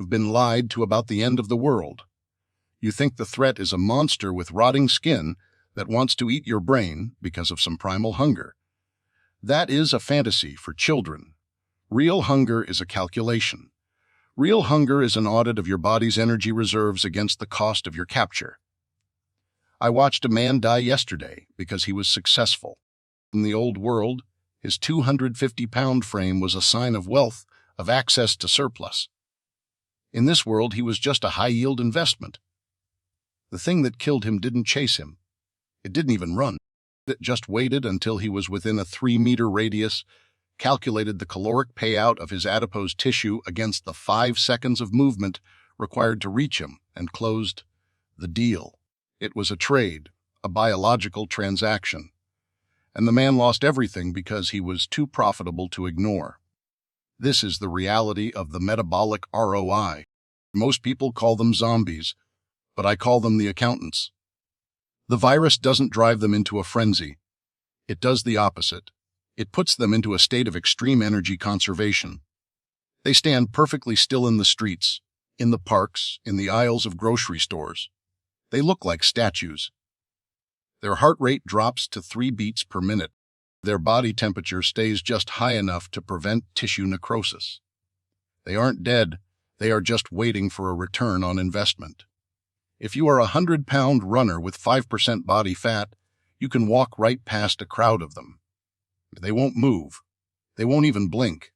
You've been lied to about the end of the world. You think the threat is a monster with rotting skin that wants to eat your brain because of some primal hunger. That is a fantasy for children. Real hunger is a calculation. Real hunger is an audit of your body's energy reserves against the cost of your capture. I watched a man die yesterday because he was successful. In the old world, his 250-pound frame was a sign of wealth, of access to surplus. In this world, he was just a high-yield investment. The thing that killed him didn't chase him. It didn't even run. It just waited until he was within a 3-meter radius, calculated the caloric payout of his adipose tissue against the 5 seconds of movement required to reach him, and closed the deal. It was a trade, a biological transaction. And the man lost everything because he was too profitable to ignore. This is the reality of the metabolic ROI. Most people call them zombies, but I call them the accountants. The virus doesn't drive them into a frenzy. It does the opposite. It puts them into a state of extreme energy conservation. They stand perfectly still in the streets, in the parks, in the aisles of grocery stores. They look like statues. Their heart rate drops to 3 beats per minute. Their body temperature stays just high enough to prevent tissue necrosis. They aren't dead. They are just waiting for a return on investment. If you are a 100-pound runner with 5% body fat, you can walk right past a crowd of them. They won't move. They won't even blink.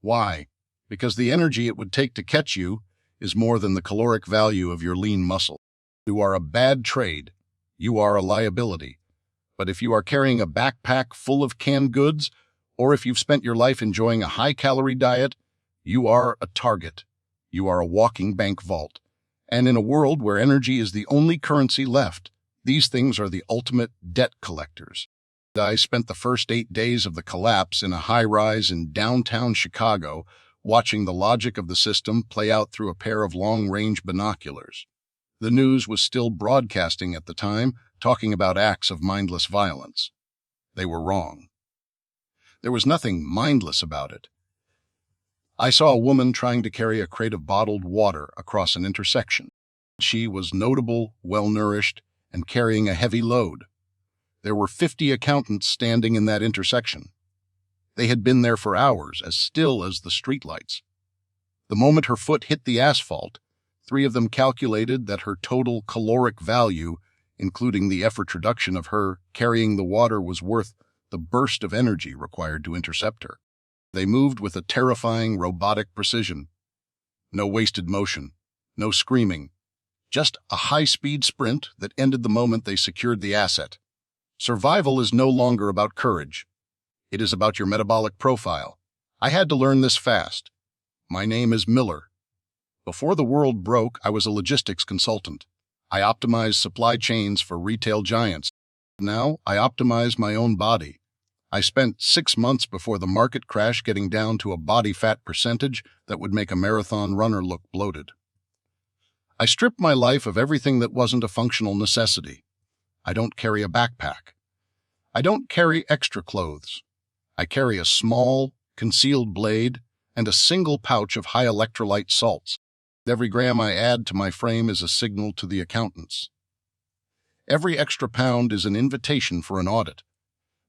Why? Because the energy it would take to catch you is more than the caloric value of your lean muscle. You are a bad trade. You are a liability. But if you are carrying a backpack full of canned goods, or if you've spent your life enjoying a high-calorie diet, you are a target. You are a walking bank vault. And in a world where energy is the only currency left, these things are the ultimate debt collectors. I spent the first 8 days of the collapse in a high-rise in downtown Chicago, watching the logic of the system play out through a pair of long-range binoculars. The news was still broadcasting at the time, talking about acts of mindless violence. They were wrong. There was nothing mindless about it. I saw a woman trying to carry a crate of bottled water across an intersection. She was notable, well-nourished, and carrying a heavy load. There were 50 accountants standing in that intersection. They had been there for hours, as still as the streetlights. The moment her foot hit the asphalt, 3 of them calculated that her total caloric value, including the effort reduction of her carrying the water, was worth the burst of energy required to intercept her. They moved with a terrifying robotic precision. No wasted motion, no screaming, just a high-speed sprint that ended the moment they secured the asset. Survival is no longer about courage. It is about your metabolic profile. I had to learn this fast. My name is Miller. Before the world broke, I was a logistics consultant. I optimized supply chains for retail giants. Now, I optimize my own body. I spent 6 months before the market crash getting down to a body fat percentage that would make a marathon runner look bloated. I stripped my life of everything that wasn't a functional necessity. I don't carry a backpack. I don't carry extra clothes. I carry a small, concealed blade and a single pouch of high electrolyte salts. Every gram I add to my frame is a signal to the accountants. Every extra pound is an invitation for an audit.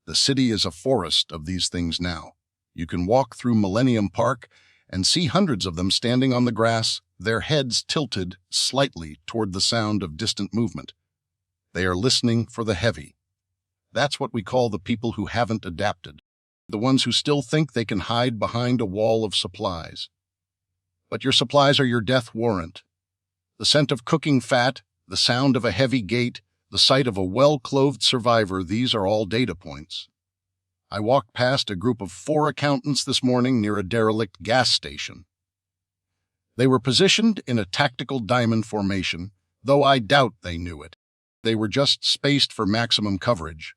The city is a forest of these things now. You can walk through Millennium Park and see hundreds of them standing on the grass, their heads tilted slightly toward the sound of distant movement. They are listening for the heavy. That's what we call the people who haven't adapted, the ones who still think they can hide behind a wall of supplies. But your supplies are your death warrant. The scent of cooking fat, the sound of a heavy gait, the sight of a well-clothed survivor, these are all data points. I walked past a group of 4 accountants this morning near a derelict gas station. They were positioned in a tactical diamond formation, though I doubt they knew it. They were just spaced for maximum coverage.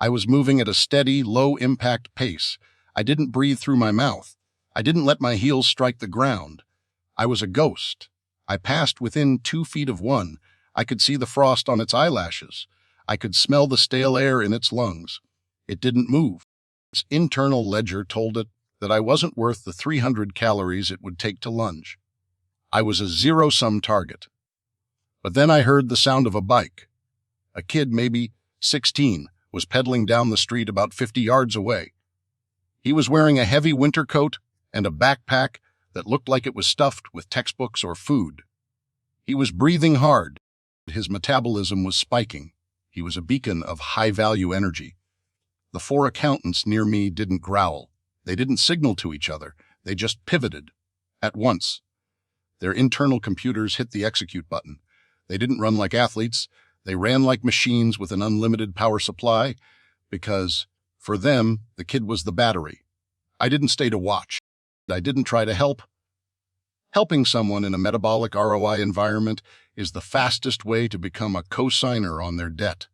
I was moving at a steady, low-impact pace. I didn't breathe through my mouth. I didn't let my heels strike the ground. I was a ghost. I passed within 2 feet of one. I could see the frost on its eyelashes. I could smell the stale air in its lungs. It didn't move. Its internal ledger told it that I wasn't worth the 300 calories it would take to lunge. I was a zero-sum target. But then I heard the sound of a bike. A kid, maybe 16, was pedaling down the street about 50 yards away. He was wearing a heavy winter coat and a backpack that looked like it was stuffed with textbooks or food. He was breathing hard. His metabolism was spiking. He was a beacon of high-value energy. The 4 accountants near me didn't growl. They didn't signal to each other. They just pivoted. At once. Their internal computers hit the execute button. They didn't run like athletes. They ran like machines with an unlimited power supply, because, for them, the kid was the battery. I didn't stay to watch. I didn't try to help. Helping someone in a metabolic ROI environment is the fastest way to become a co-signer on their debt.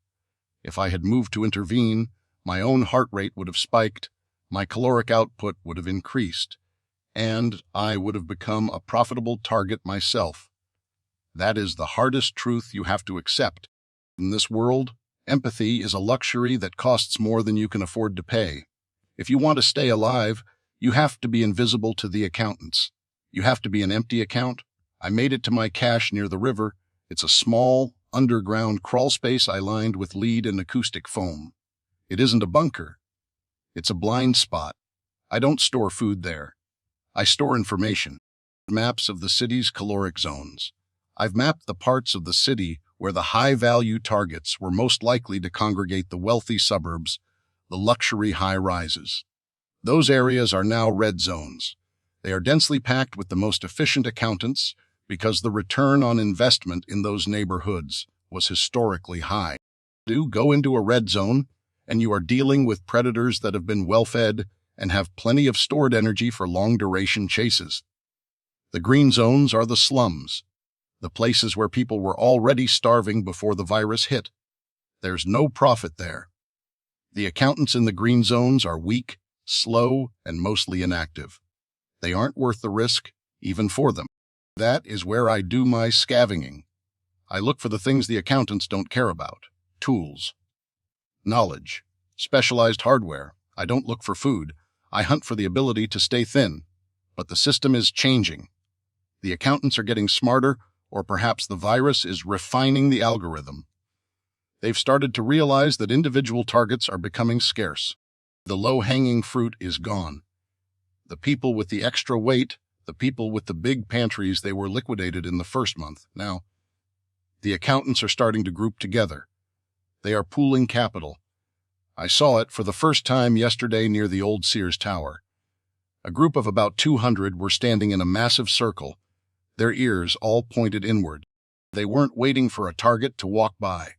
If I had moved to intervene, my own heart rate would have spiked, my caloric output would have increased, and I would have become a profitable target myself. That is the hardest truth you have to accept. In this world, empathy is a luxury that costs more than you can afford to pay. If you want to stay alive, you have to be invisible to the accountants. You have to be an empty account. I made it to my cache near the river. It's a small, underground crawl space I lined with lead and acoustic foam. It isn't a bunker. It's a blind spot. I don't store food there. I store information. Maps of the city's caloric zones. I've mapped the parts of the city where the high-value targets were most likely to congregate, the wealthy suburbs, the luxury high-rises. Those areas are now red zones. They are densely packed with the most efficient accountants because the return on investment in those neighborhoods was historically high. Do go into a red zone, and you are dealing with predators that have been well-fed and have plenty of stored energy for long-duration chases. The green zones are the slums, the places where people were already starving before the virus hit. There's no profit there. The accountants in the green zones are weak, slow, and mostly inactive. They aren't worth the risk, even for them. That is where I do my scavenging. I look for the things the accountants don't care about. Tools, knowledge, specialized hardware. I don't look for food. I hunt for the ability to stay thin. But the system is changing. The accountants are getting smarter, or perhaps the virus is refining the algorithm. They've started to realize that individual targets are becoming scarce. The low-hanging fruit is gone. The people with the extra weight, the people with the big pantries, they were liquidated in the first month. Now, the accountants are starting to group together. They are pooling capital. I saw it for the first time yesterday near the old Sears Tower. A group of about 200 were standing in a massive circle, their ears all pointed inward. They weren't waiting for a target to walk by.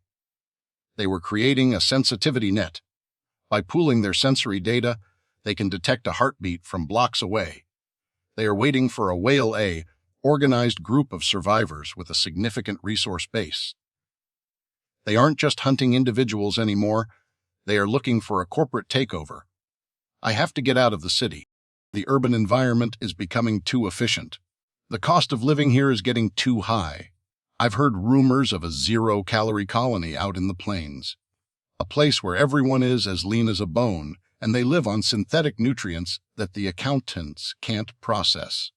They were creating a sensitivity net. By pooling their sensory data, they can detect a heartbeat from blocks away. They are waiting for a whale, a organized group of survivors with a significant resource base. They aren't just hunting individuals anymore. They are looking for a corporate takeover. I have to get out of the city. The urban environment is becoming too efficient. The cost of living here is getting too high. I've heard rumors of a zero-calorie colony out in the plains, a place where everyone is as lean as a bone, and they live on synthetic nutrients that the accountants can't process.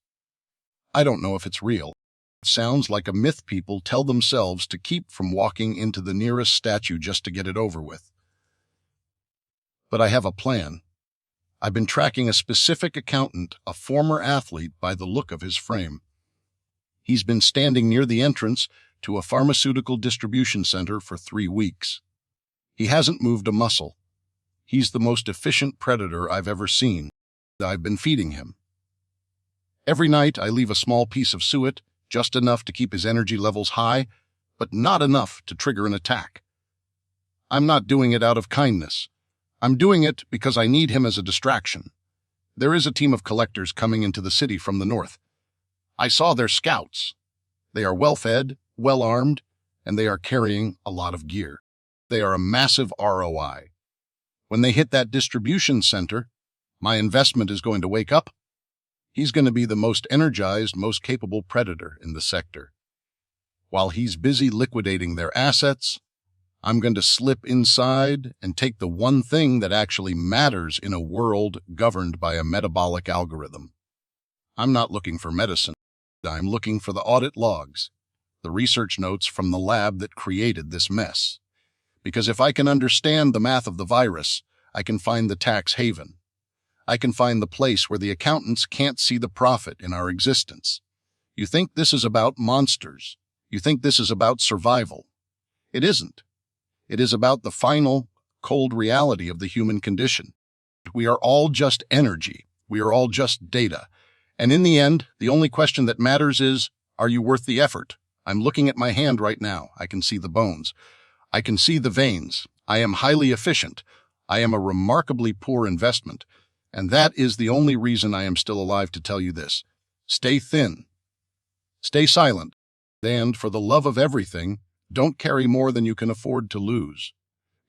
I don't know if it's real. It sounds like a myth people tell themselves to keep from walking into the nearest statue just to get it over with. But I have a plan. I've been tracking a specific accountant, a former athlete, by the look of his frame. He's been standing near the entrance to a pharmaceutical distribution center for 3 weeks. He hasn't moved a muscle. He's the most efficient predator I've ever seen. I've been feeding him. Every night I leave a small piece of suet, just enough to keep his energy levels high, but not enough to trigger an attack. I'm not doing it out of kindness. I'm doing it because I need him as a distraction. There is a team of collectors coming into the city from the north. I saw their scouts. They are well-fed, well-armed, and they are carrying a lot of gear. They are a massive ROI. When they hit that distribution center, my investment is going to wake up. He's going to be the most energized, most capable predator in the sector. While he's busy liquidating their assets, I'm going to slip inside and take the one thing that actually matters in a world governed by a metabolic algorithm. I'm not looking for medicine. I'm looking for the audit logs, the research notes from the lab that created this mess. Because if I can understand the math of the virus, I can find the tax haven. I can find the place where the accountants can't see the profit in our existence. You think this is about monsters. You think this is about survival. It isn't. It is about the final, cold reality of the human condition. We are all just energy. We are all just data. And in the end, the only question that matters is, are you worth the effort? I'm looking at my hand right now. I can see the bones. I can see the veins. I am highly efficient. I am a remarkably poor investment. And that is the only reason I am still alive to tell you this. Stay thin. Stay silent. And for the love of everything, don't carry more than you can afford to lose.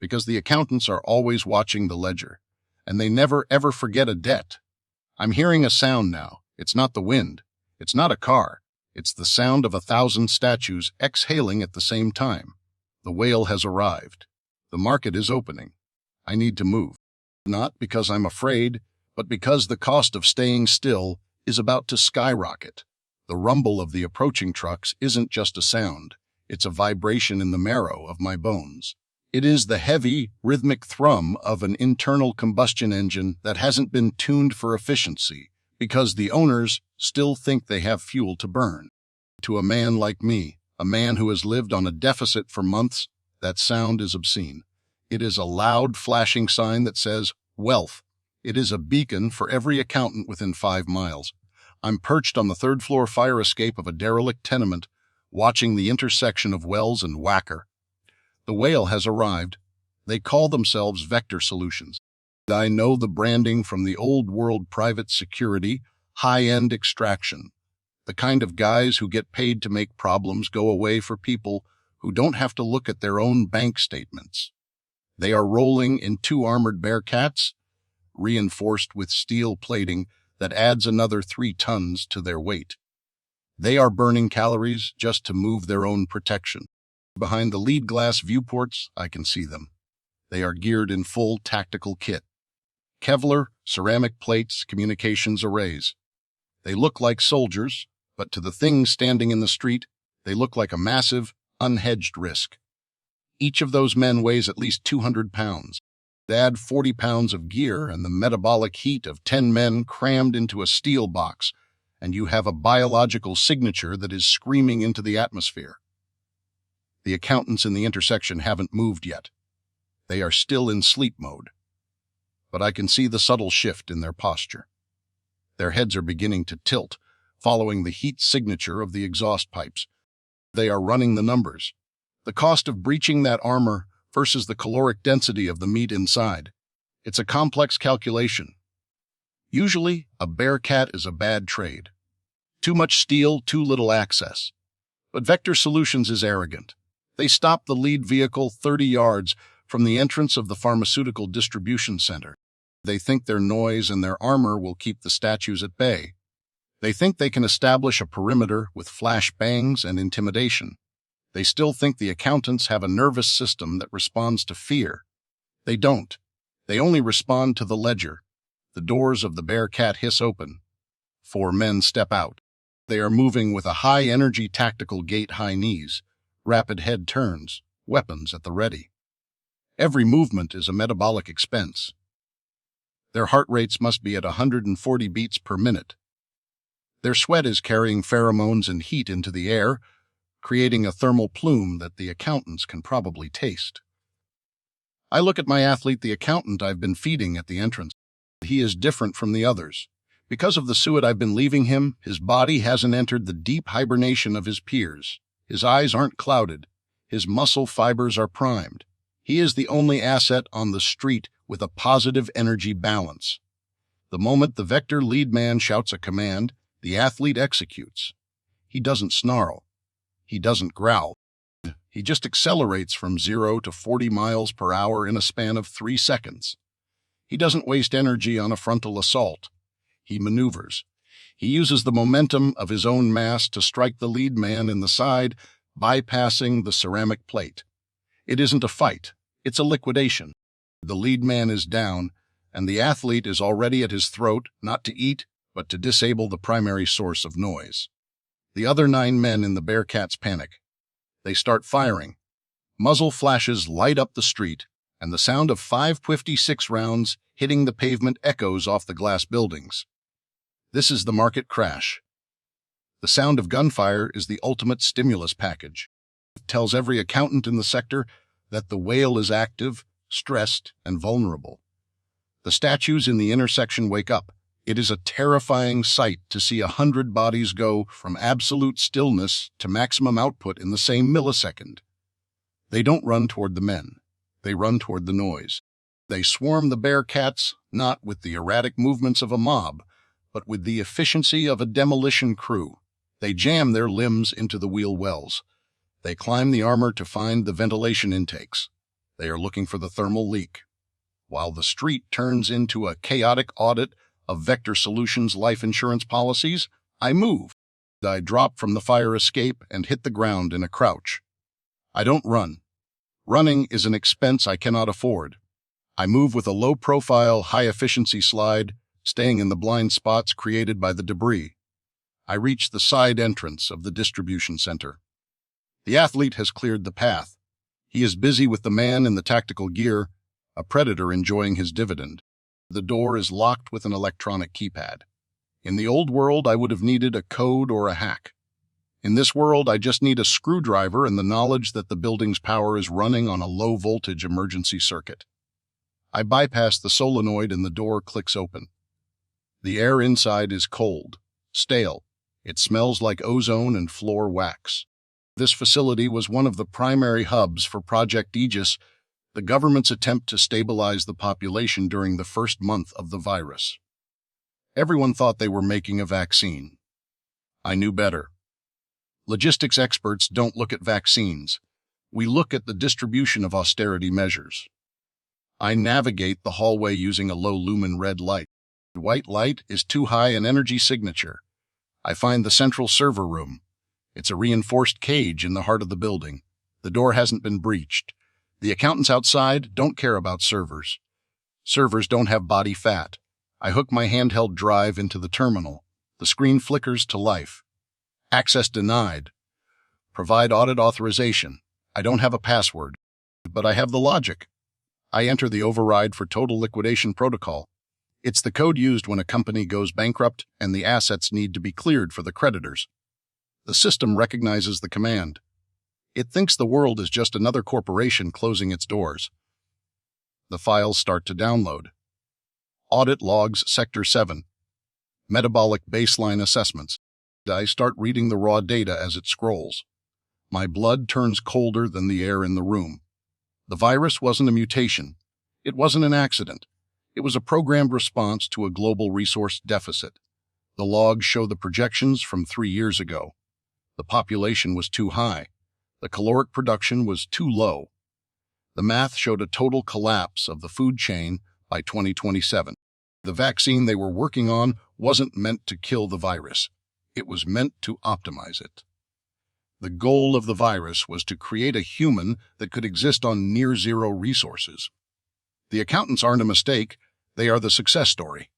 Because the accountants are always watching the ledger. And they never ever forget a debt. I'm hearing a sound now. It's not the wind. It's not a car. It's the sound of 1,000 statues exhaling at the same time. The whale has arrived. The market is opening. I need to move. Not because I'm afraid, but because the cost of staying still is about to skyrocket. The rumble of the approaching trucks isn't just a sound. It's a vibration in the marrow of my bones. It is the heavy, rhythmic thrum of an internal combustion engine that hasn't been tuned for efficiency, because the owners still think they have fuel to burn. To a man like me, a man who has lived on a deficit for months, that sound is obscene. It is a loud, flashing sign that says, wealth. It is a beacon for every accountant within 5 miles. I'm perched on the 3rd-floor fire escape of a derelict tenement, watching the intersection of Wells and Wacker. The whale has arrived. They call themselves Vector Solutions. I know the branding from the old-world private security, high-end extraction. The kind of guys who get paid to make problems go away for people who don't have to look at their own bank statements. They are rolling in 2 armored Bearcats, reinforced with steel plating that adds another 3 tons to their weight. They are burning calories just to move their own protection. Behind the lead glass viewports, I can see them. They are geared in full tactical kit. Kevlar, ceramic plates, communications arrays. They look like soldiers, but to the things standing in the street, they look like a massive, unhedged risk. Each of those men weighs at least 200 pounds. Add 40 pounds of gear and the metabolic heat of 10 men crammed into a steel box, and you have a biological signature that is screaming into the atmosphere. The accountants in the intersection haven't moved yet. They are still in sleep mode. But I can see the subtle shift in their posture. Their heads are beginning to tilt, following the heat signature of the exhaust pipes. They are running the numbers. The cost of breaching that armor versus the caloric density of the meat inside. It's a complex calculation. Usually, a Bearcat is a bad trade. Too much steel, too little access. But Vector Solutions is arrogant. They stop the lead vehicle 30 yards from the entrance of the pharmaceutical distribution center. They think their noise and their armor will keep the statues at bay. They think they can establish a perimeter with flash bangs and intimidation. They still think the accountants have a nervous system that responds to fear. They don't. They only respond to the ledger. The doors of the Bearcat hiss open. 4 men step out. They are moving with a high-energy tactical gait, high knees, rapid head turns, weapons at the ready. Every movement is a metabolic expense. Their heart rates must be at 140 beats per minute. Their sweat is carrying pheromones and heat into the air, creating a thermal plume that the accountants can probably taste. I look at my athlete, the accountant I've been feeding at the entrance. He is different from the others. Because of the suet I've been leaving him, his body hasn't entered the deep hibernation of his peers. His eyes aren't clouded. His muscle fibers are primed. He is the only asset on the street with a positive energy balance. The moment the Vector lead man shouts a command, the athlete executes. He doesn't snarl. He doesn't growl. He just accelerates from 0 to 40 miles per hour in a span of 3 seconds. He doesn't waste energy on a frontal assault. He maneuvers. He uses the momentum of his own mass to strike the lead man in the side, bypassing the ceramic plate. It isn't a fight. It's a liquidation. The lead man is down, and the athlete is already at his throat, not to eat, but to disable the primary source of noise. The other 9 men in the Bearcats panic. They start firing. Muzzle flashes light up the street, and the sound of 5.56 rounds hitting the pavement echoes off the glass buildings. This is the market crash. The sound of gunfire is the ultimate stimulus package. It tells every accountant in the sector that the whale is active, stressed, and vulnerable. The statues in the intersection wake up. It is a terrifying sight to see 100 bodies go from absolute stillness to maximum output in the same millisecond. They don't run toward the men. They run toward the noise. They swarm the Bearcats, not with the erratic movements of a mob, but with the efficiency of a demolition crew. They jam their limbs into the wheel wells. They climb the armor to find the ventilation intakes. They are looking for the thermal leak. While the street turns into a chaotic audit of Vector Solutions' life insurance policies, I move. I drop from the fire escape and hit the ground in a crouch. I don't run. Running is an expense I cannot afford. I move with a low-profile, high-efficiency slide, staying in the blind spots created by the debris. I reach the side entrance of the distribution center. The athlete has cleared the path. He is busy with the man in the tactical gear, a predator enjoying his dividend. The door is locked with an electronic keypad. In the old world, I would have needed a code or a hack. In this world, I just need a screwdriver and the knowledge that the building's power is running on a low-voltage emergency circuit. I bypass the solenoid and the door clicks open. The air inside is cold, stale. It smells like ozone and floor wax. This facility was one of the primary hubs for Project Aegis, the government's attempt to stabilize the population during the first month of the virus. Everyone thought they were making a vaccine. I knew better. Logistics experts don't look at vaccines. We look at the distribution of austerity measures. I navigate the hallway using a low-lumen red light. White light is too high an energy signature. I find the central server room. It's a reinforced cage in the heart of the building. The door hasn't been breached. The accountants outside don't care about servers. Servers don't have body fat. I hook my handheld drive into the terminal. The screen flickers to life. Access denied. Provide audit authorization. I don't have a password, but I have the logic. I enter the override for total liquidation protocol. It's the code used when a company goes bankrupt and the assets need to be cleared for the creditors. The system recognizes the command. It thinks the world is just another corporation closing its doors. The files start to download. Audit logs Sector 7. Metabolic baseline assessments. I start reading the raw data as it scrolls. My blood turns colder than the air in the room. The virus wasn't a mutation. It wasn't an accident. It was a programmed response to a global resource deficit. The logs show the projections from 3 years ago. The population was too high. The caloric production was too low. The math showed a total collapse of the food chain by 2027. The vaccine they were working on wasn't meant to kill the virus. It was meant to optimize it. The goal of the virus was to create a human that could exist on near-zero resources. The accountants aren't a mistake. They are the success story.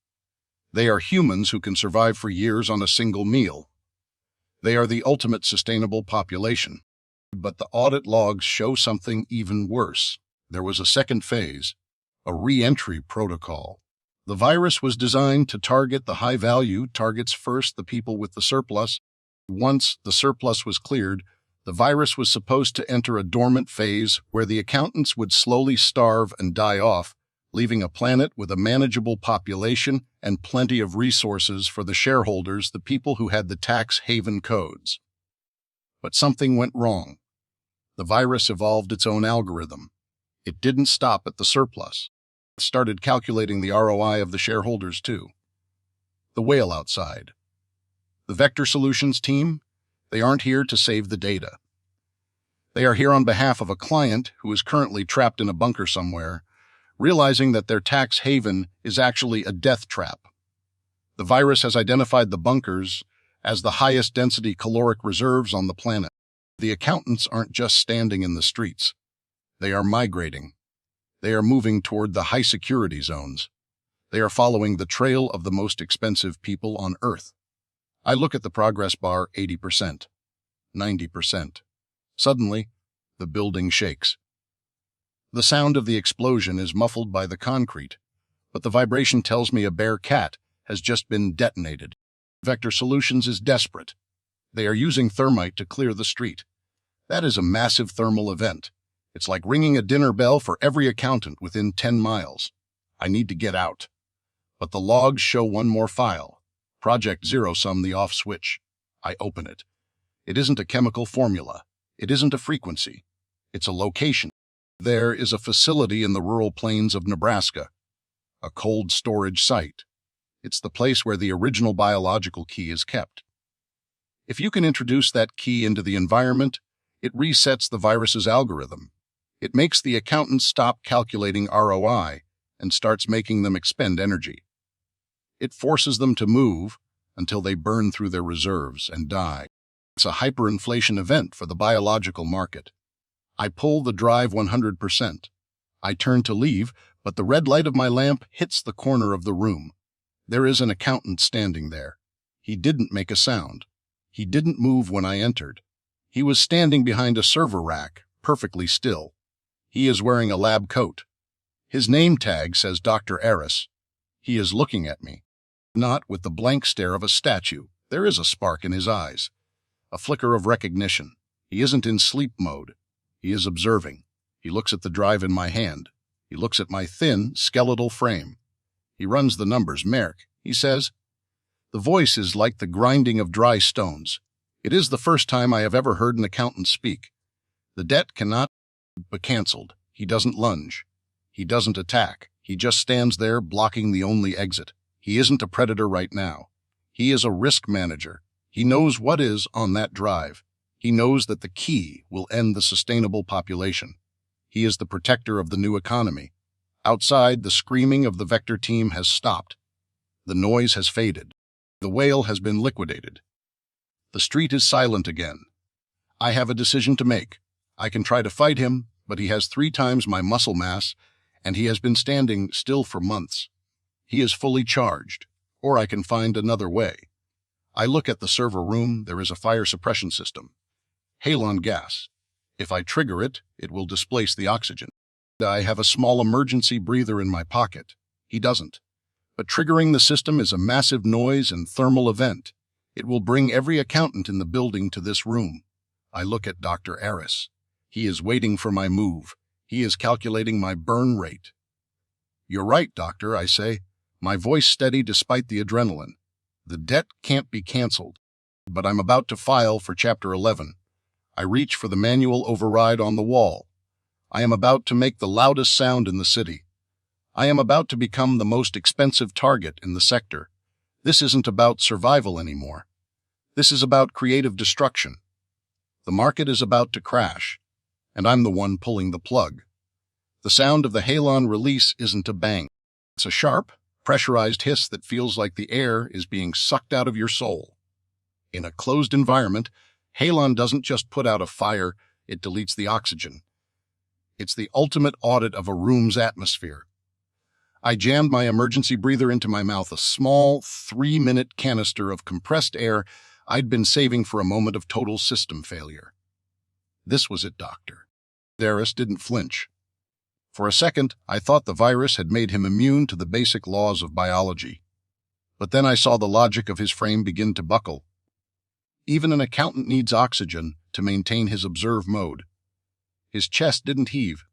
They are humans who can survive for years on a single meal. They are the ultimate sustainable population. But the audit logs show something even worse. There was a second phase, a re-entry protocol. The virus was designed to target the high-value targets first, the people with the surplus. Once the surplus was cleared, the virus was supposed to enter a dormant phase where the accountants would slowly starve and die off, leaving a planet with a manageable population and plenty of resources for the shareholders, the people who had the tax haven codes. But something went wrong. The virus evolved its own algorithm. It didn't stop at the surplus. It started calculating the ROI of the shareholders too. The whale outside. The Vector Solutions team, they aren't here to save the data. They are here on behalf of a client who is currently trapped in a bunker somewhere, realizing that their tax haven is actually a death trap. The virus has identified the bunkers as the highest density caloric reserves on the planet. The accountants aren't just standing in the streets. They are migrating. They are moving toward the high security zones. They are following the trail of the most expensive people on Earth. I look at the progress bar. 80%, 90%. Suddenly, the building shakes. The sound of the explosion is muffled by the concrete, but the vibration tells me a bear cat has just been detonated. Vector Solutions is desperate. They are using thermite to clear the street. That is a massive thermal event. It's like ringing a dinner bell for every accountant within 10 miles. I need to get out. But the logs show one more file. Project Zero Sum, the off switch. I open it. It isn't a chemical formula. It isn't a frequency. It's a location. There is a facility in the rural plains of Nebraska, a cold storage site. It's the place where the original biological key is kept. If you can introduce that key into the environment, it resets the virus's algorithm. It makes the accountants stop calculating ROI and starts making them expend energy. It forces them to move until they burn through their reserves and die. It's a hyperinflation event for the biological market. I pull the drive 100%. I turn to leave, but the red light of my lamp hits the corner of the room. There is an accountant standing there. He didn't make a sound. He didn't move when I entered. He was standing behind a server rack, perfectly still. He is wearing a lab coat. His name tag says Dr. Eris. He is looking at me. Not with the blank stare of a statue. There is a spark in his eyes. A flicker of recognition. He isn't in sleep mode. He is observing. He looks at the drive in my hand. He looks at my thin, skeletal frame. He runs the numbers. Merk, he says. The voice is like the grinding of dry stones. It is the first time I have ever heard an accountant speak. The debt cannot be cancelled. He doesn't lunge. He doesn't attack. He just stands there blocking the only exit. He isn't a predator right now. He is a risk manager. He knows what is on that drive. He knows that the key will end the sustainable population. He is the protector of the new economy. Outside, the screaming of the Vector team has stopped. The noise has faded. The whale has been liquidated. The street is silent again. I have a decision to make. I can try to fight him, but he has 3 times my muscle mass, and he has been standing still for months. He is fully charged, or I can find another way. I look at the server room. There is a fire suppression system. Halon gas. If I trigger it, it will displace the oxygen. I have a small emergency breather in my pocket. He doesn't. But triggering the system is a massive noise and thermal event. It will bring every accountant in the building to this room. I look at Dr. Eris. He is waiting for my move. He is calculating my burn rate. You're right, doctor, I say, my voice steady despite the adrenaline. The debt can't be canceled, but I'm about to file for Chapter 11. I reach for the manual override on the wall. I am about to make the loudest sound in the city. I am about to become the most expensive target in the sector. This isn't about survival anymore. This is about creative destruction. The market is about to crash, and I'm the one pulling the plug. The sound of the halon release isn't a bang. It's a sharp, pressurized hiss that feels like the air is being sucked out of your soul. In a closed environment, halon doesn't just put out a fire, it deletes the oxygen. It's the ultimate audit of a room's atmosphere. I jammed my emergency breather into my mouth, a small 3-minute canister of compressed air I'd been saving for a moment of total system failure. This was it, Doctor. Eris didn't flinch. For a second, I thought the virus had made him immune to the basic laws of biology. But then I saw the logic of his frame begin to buckle. Even an accountant needs oxygen to maintain his observe mode. His chest didn't heave.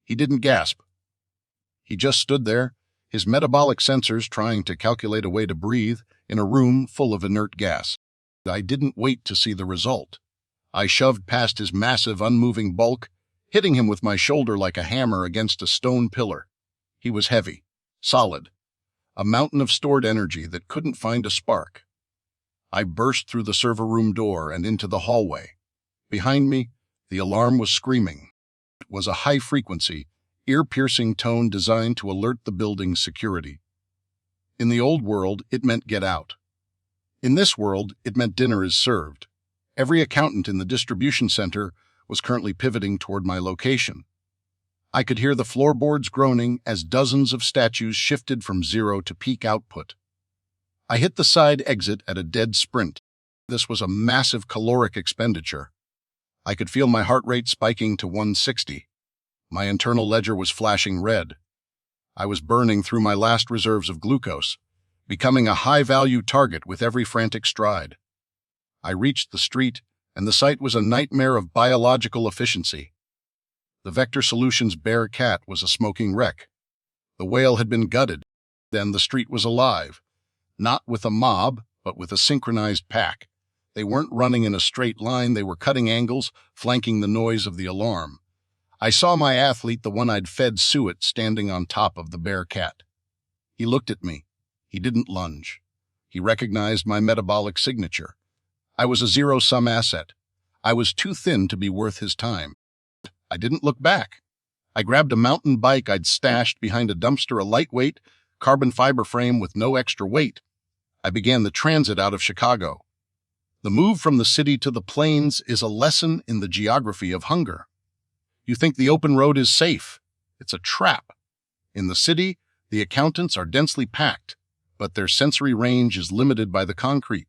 He didn't gasp. He just stood there, his metabolic sensors trying to calculate a way to breathe in a room full of inert gas. I didn't wait to see the result. I shoved past his massive, unmoving bulk, hitting him with my shoulder like a hammer against a stone pillar. He was heavy, solid, a mountain of stored energy that couldn't find a spark. I burst through the server room door and into the hallway. Behind me, the alarm was screaming. It was a high-frequency, ear-piercing tone designed to alert the building's security. In the old world, it meant get out. In this world, it meant dinner is served. Every accountant in the distribution center was currently pivoting toward my location. I could hear the floorboards groaning as dozens of statues shifted from zero to peak output. I hit the side exit at a dead sprint. This was a massive caloric expenditure. I could feel my heart rate spiking to 160. My internal ledger was flashing red. I was burning through my last reserves of glucose, becoming a high-value target with every frantic stride. I reached the street, and the sight was a nightmare of biological efficiency. The Vector Solutions bear cat was a smoking wreck. The whale had been gutted. Then the street was alive, not with a mob, but with a synchronized pack. They weren't running in a straight line, they were cutting angles, flanking the noise of the alarm. I saw my athlete, the one I'd fed suet, standing on top of the bear cat. He looked at me. He didn't lunge. He recognized my metabolic signature. I was a zero-sum asset. I was too thin to be worth his time. I didn't look back. I grabbed a mountain bike I'd stashed behind a dumpster, a lightweight, carbon fiber frame with no extra weight. I began the transit out of Chicago. The move from the city to the plains is a lesson in the geography of hunger. You think the open road is safe. It's a trap. In the city, the accountants are densely packed, but their sensory range is limited by the concrete.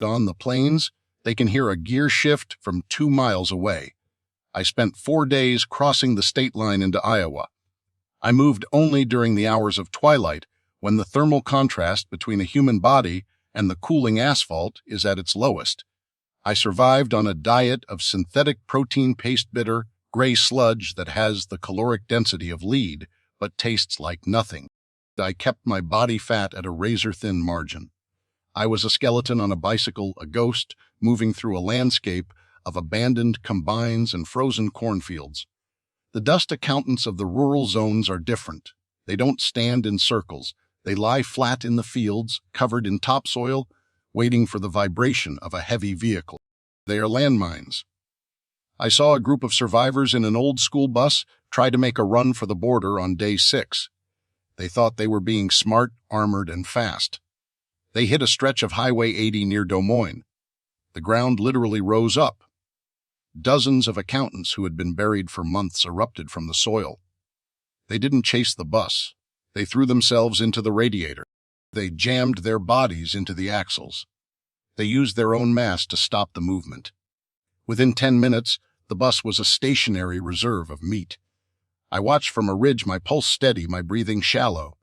On the plains, they can hear a gear shift from 2 miles away. I spent 4 days crossing the state line into Iowa. I moved only during the hours of twilight, when the thermal contrast between a human body and the cooling asphalt is at its lowest. I survived on a diet of synthetic protein paste bitter, gray sludge that has the caloric density of lead, but tastes like nothing. I kept my body fat at a razor-thin margin. I was a skeleton on a bicycle, a ghost, moving through a landscape of abandoned combines and frozen cornfields. The dust accountants of the rural zones are different. They don't stand in circles. They lie flat in the fields, covered in topsoil, waiting for the vibration of a heavy vehicle. They are landmines. I saw a group of survivors in an old school bus try to make a run for the border on day 6. They thought they were being smart, armored, and fast. They hit a stretch of Highway 80 near Des Moines. The ground literally rose up. Dozens of accountants who had been buried for months erupted from the soil. They didn't chase the bus. They threw themselves into the radiator. They jammed their bodies into the axles. They used their own mass to stop the movement. Within 10 minutes, the bus was a stationary reserve of meat. I watched from a ridge, my pulse steady, my breathing shallow.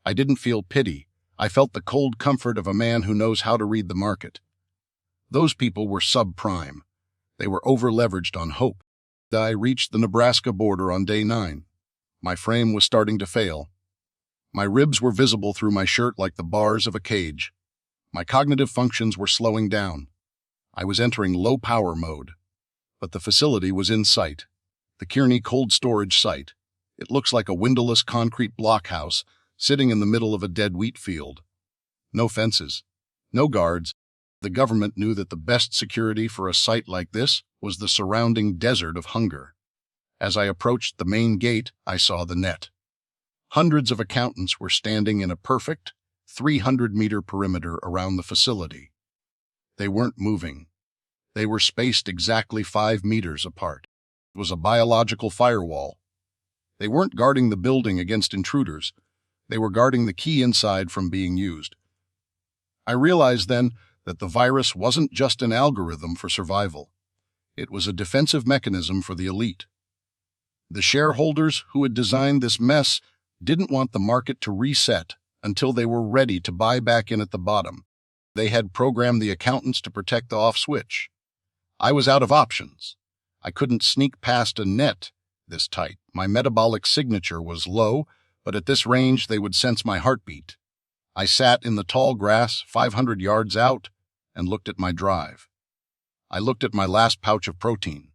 I didn't feel pity. I felt the cold comfort of a man who knows how to read the market. Those people were subprime. They were over-leveraged on hope. I reached the Nebraska border on day 9. My frame was starting to fail. My ribs were visible through my shirt like the bars of a cage. My cognitive functions were slowing down. I was entering low-power mode. But the facility was in sight. The Kearney cold storage site. It looks like a windowless concrete blockhouse sitting in the middle of a dead wheat field. No fences. No guards. The government knew that the best security for a site like this was the surrounding desert of hunger. As I approached the main gate, I saw the net. Hundreds of accountants were standing in a perfect 300-meter perimeter around the facility. They weren't moving. They were spaced exactly 5 meters apart. It was a biological firewall. They weren't guarding the building against intruders. They were guarding the key inside from being used. I realized then that the virus wasn't just an algorithm for survival. It was a defensive mechanism for the elite. The shareholders who had designed this mess didn't want the market to reset until they were ready to buy back in at the bottom. They had programmed the accountants to protect the off switch. I was out of options. I couldn't sneak past a net this tight. My metabolic signature was low, but at this range they would sense my heartbeat. I sat in the tall grass 500 yards out and looked at my drive. I looked at my last pouch of protein.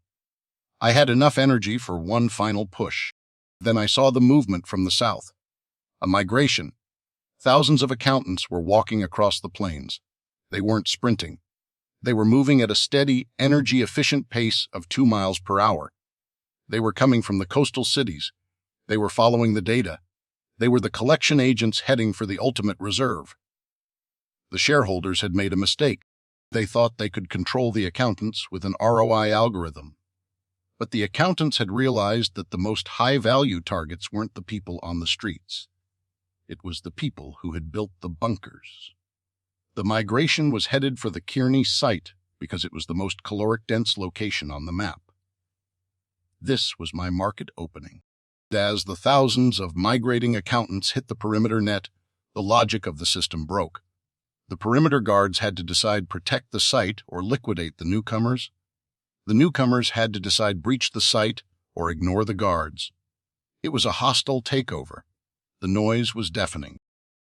I had enough energy for one final push. Then I saw the movement from the south. A migration. Thousands of accountants were walking across the plains. They weren't sprinting. They were moving at a steady, energy-efficient pace of 2 miles per hour. They were coming from the coastal cities. They were following the data. They were the collection agents heading for the ultimate reserve. The shareholders had made a mistake. They thought they could control the accountants with an ROI algorithm. But the accountants had realized that the most high-value targets weren't the people on the streets. It was the people who had built the bunkers. The migration was headed for the Kearney site because it was the most caloric-dense location on the map. This was my market opening. As the thousands of migrating accountants hit the perimeter net, the logic of the system broke. The perimeter guards had to decide protect the site or liquidate the newcomers. The newcomers had to decide breach the site or ignore the guards. It was a hostile takeover. The noise was deafening.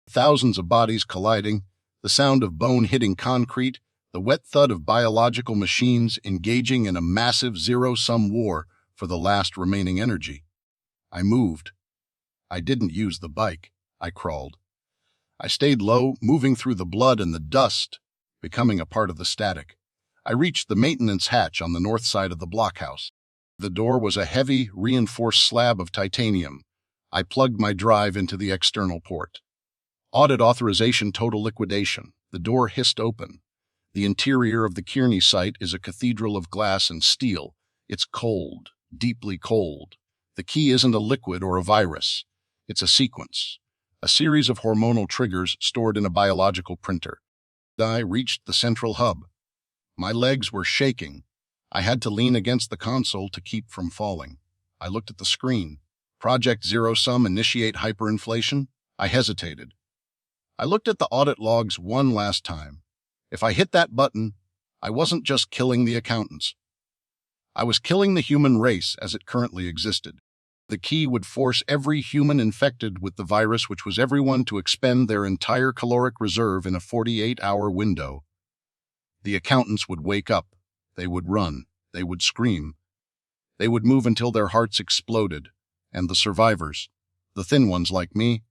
Thousands of bodies colliding, the sound of bone hitting concrete, the wet thud of biological machines engaging in a massive zero-sum war for the last remaining energy. I moved. I didn't use the bike. I crawled. I stayed low, moving through the blood and the dust, becoming a part of the static. I reached the maintenance hatch on the north side of the blockhouse. The door was a heavy, reinforced slab of titanium. I plugged my drive into the external port. Audit authorization total liquidation. The door hissed open. The interior of the Kearney site is a cathedral of glass and steel. It's cold, deeply cold. The key isn't a liquid or a virus. It's a sequence, a series of hormonal triggers stored in a biological printer. I reached the central hub. My legs were shaking. I had to lean against the console to keep from falling. I looked at the screen. Project Zero Sum initiate hyperinflation? I hesitated. I looked at the audit logs one last time. If I hit that button, I wasn't just killing the accountants. I was killing the human race as it currently existed. The key would force every human infected with the virus, which was everyone, to expend their entire caloric reserve in a 48-hour window. The accountants would wake up. They would run. They would scream. They would move until their hearts exploded. And the survivors, the thin ones like me,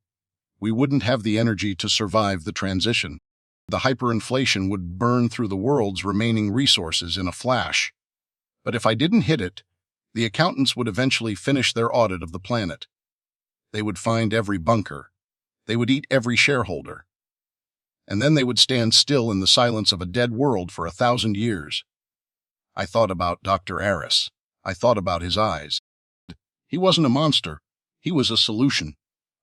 we wouldn't have the energy to survive the transition. The hyperinflation would burn through the world's remaining resources in a flash. But if I didn't hit it, the accountants would eventually finish their audit of the planet. They would find every bunker. They would eat every shareholder. And then they would stand still in the silence of a dead world for 1,000 years. I thought about Dr. Aris. I thought about his eyes. He wasn't a monster. He was a solution.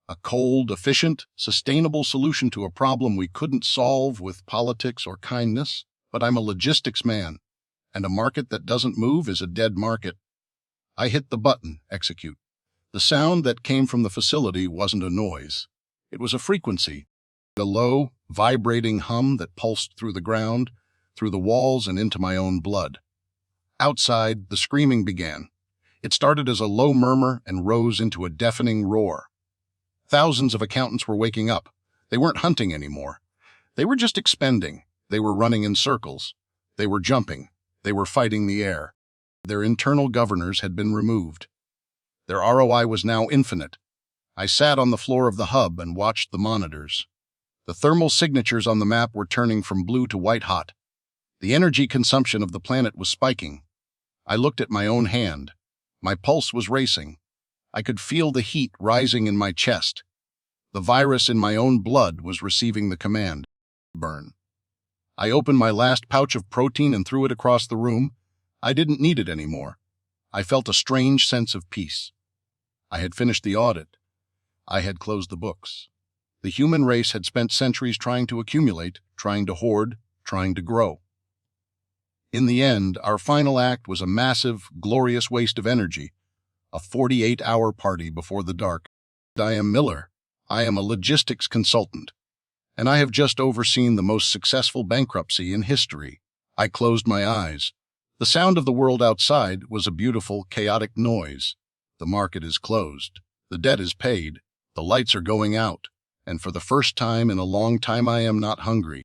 A cold, efficient, sustainable solution to a problem we couldn't solve with politics or kindness. But I'm a logistics man, and a market that doesn't move is a dead market. I hit the button, execute. The sound that came from the facility wasn't a noise. It was a frequency, a low, vibrating hum that pulsed through the ground, through the walls and into my own blood. Outside, the screaming began. It started as a low murmur and rose into a deafening roar. Thousands of accountants were waking up. They weren't hunting anymore. They were just expending. They were running in circles. They were jumping. They were fighting the air. Their internal governors had been removed. Their ROI was now infinite. I sat on the floor of the hub and watched the monitors. The thermal signatures on the map were turning from blue to white hot. The energy consumption of the planet was spiking. I looked at my own hand. My pulse was racing. I could feel the heat rising in my chest. The virus in my own blood was receiving the command, burn. I opened my last pouch of protein and threw it across the room. I didn't need it anymore. I felt a strange sense of peace. I had finished the audit. I had closed the books. The human race had spent centuries trying to accumulate, trying to hoard, trying to grow. In the end, our final act was a massive, glorious waste of energy, a 48-hour party before the dark. I am Miller. I am a logistics consultant, and I have just overseen the most successful bankruptcy in history. I closed my eyes. The sound of the world outside was a beautiful, chaotic noise. The market is closed. The debt is paid. The lights are going out. And for the first time in a long time, I am not hungry.